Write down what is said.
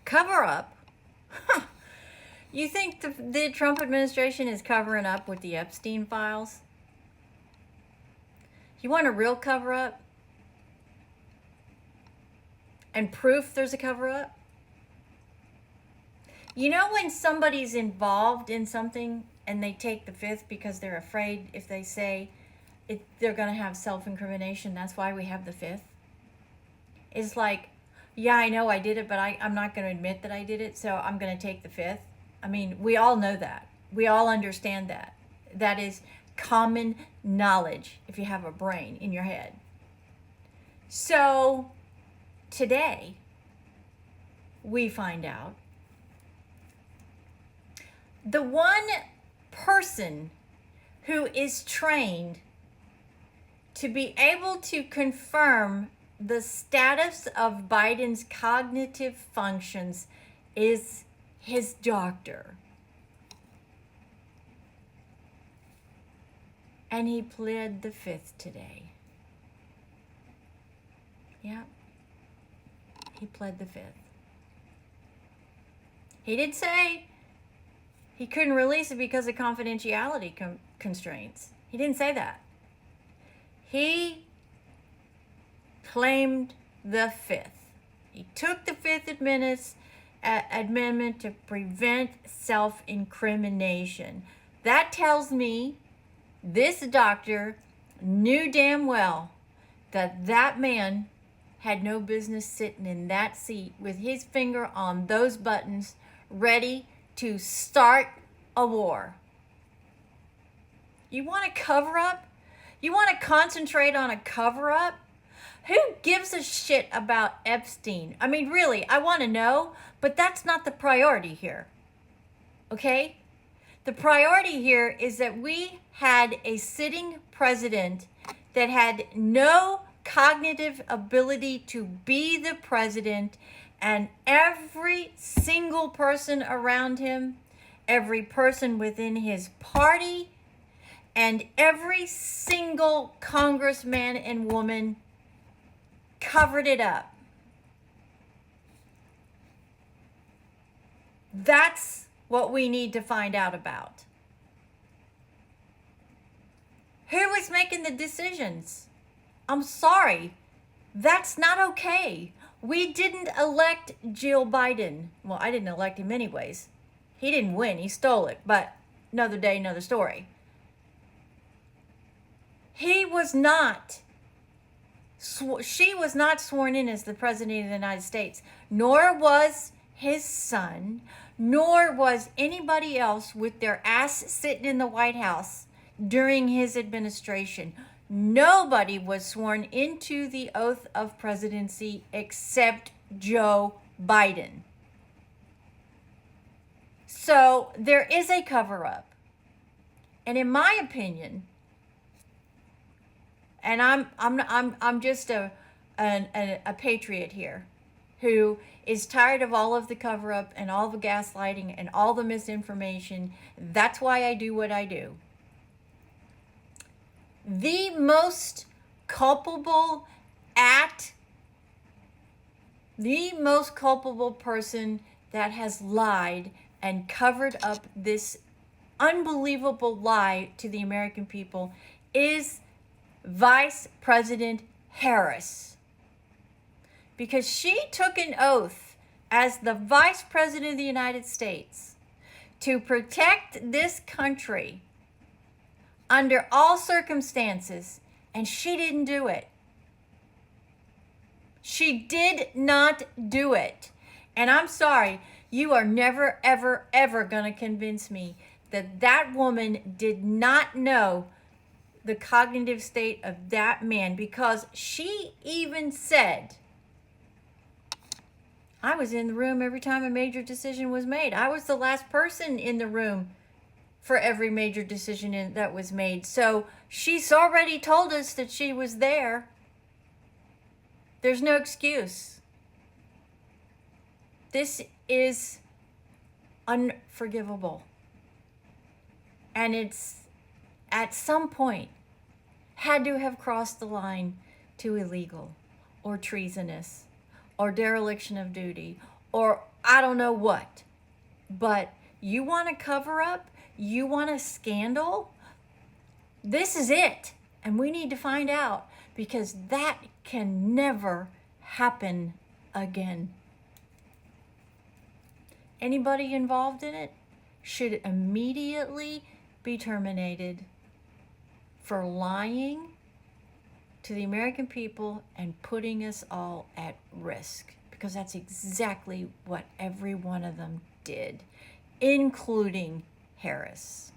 Cover up? You think the Trump administration is covering up with the Epstein files? You want a real cover up? And proof there's a cover up? You know when somebody's involved in something and they take the fifth because they're afraid if they say they're going to have self-incrimination, that's why we have the fifth? It's like, yeah, I know I did it, but I'm not going to admit that I did it, so I'm going to take the fifth. I mean, we all know that. We all understand that. That is common knowledge if you have a brain in your head. So today, we find out the one person who is trained to be able to confirm the status of Biden's cognitive functions is his doctor. And he pled the fifth today. Yeah. He pled the fifth. He did say he couldn't release it because of confidentiality constraints. He didn't say that. He claimed the fifth. He took the Fifth Amendment to prevent self-incrimination. That tells me this doctor knew damn well that that man had no business sitting in that seat with his finger on those buttons, ready to start a war. You want a cover up? You want to concentrate on a cover up? Who gives a shit about Epstein? I mean, really, I want to know, but that's not the priority here. Okay? The priority here is that we had a sitting president that had no cognitive ability to be the president, and every single person around him, every person within his party, and every single congressman and woman covered it up. That's what we need to find out about. Who is making the decisions? I'm sorry. That's not okay. We didn't elect Jill Biden. Well, I didn't elect him anyways. He didn't win. He stole it. But another day, another story. She was not sworn in as the President of the United States, nor was his son, nor was anybody else with their ass sitting in the White House during his administration. Nobody was sworn into the oath of presidency except Joe Biden. So there is a cover-up. And in my opinion, and I'm just a patriot here who is tired of all of the cover-up and all the gaslighting and all the misinformation. That's why I do what I do. The most culpable person that has lied and covered up this unbelievable lie to the American people is Vice President Harris. Because she took an oath as the Vice President of the United States to protect this country under all circumstances, and she didn't do it. She did not do it. And I'm sorry, you are never, ever, ever going to convince me that that woman did not know the cognitive state of that man, because she even said, I was in the room every time a major decision was made. I was the last person in the room for every major decision that was made. So she's already told us that she was there. There's no excuse. This is unforgivable. And it's at some point had to have crossed the line to illegal or treasonous or dereliction of duty, or I don't know what. But you want a cover up? You want a scandal? This is it. And we need to find out, because that can never happen again. Anybody involved in it should immediately be terminated for lying to the American people and putting us all at risk, because that's exactly what every one of them did, including Harris.